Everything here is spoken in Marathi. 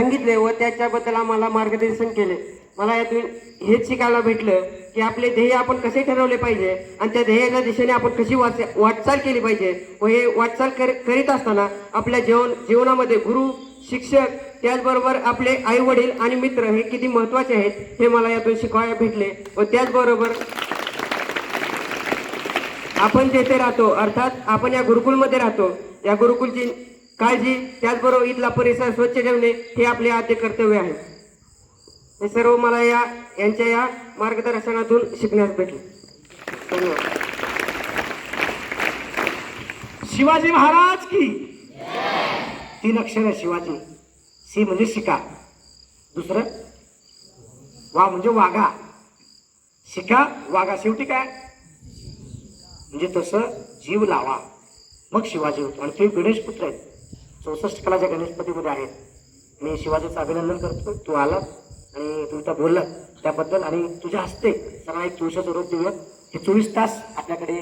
सांगितले व त्याच्याबद्दल आम्हाला मार्गदर्शन केले। मला यातून हेच शिकायला भेटलं की आपले ध्येय आपण कसे ठरवले पाहिजे आणि त्या ध्येयाच्या दिशेने आपण कशी वाटचाल केली पाहिजे व हे वाटचाल करीत असताना आपल्या जीवनामध्ये गुरु, शिक्षक, त्याचबरोबर आपले आई वडील आणि मित्र हे किती महत्त्वाचे आहेत हे मला यातून शिकायला भेटले। व त्याचबरोबर आपण जेथे राहतो अर्थात आपण या गुरुकुलमध्ये राहतो, या गुरुकुलची काळजी त्याचबरोबर इथला परिसर स्वच्छ ठेवणे हे आपले आद्य कर्तव्य आहे। हे सर्व मला यांच्या या मार्गदर्शनातून शिकण्यास भेटले। धन्यवाद। शिवाजी महाराज की 3 अक्षर शिवाजी। सी म्हणजे शिका, दुसरं वा म्हणजे वागा, शिका वागा, शेवटी काय म्हणजे तसं जीव लावा मग शिवाजी होतो। आणि ते गणेश पुत्र आहेत, 64 कलाच्या गणेशपतीमध्ये आहेत। मी शिवाजीचं अभिनंदन करतो, तू आला आणि तू इथं बोलला त्याबद्दल, आणि तुझ्या हस्ते सर्वांना एक तुळशीचं रोप देऊया। हे 24 तास आपल्याकडे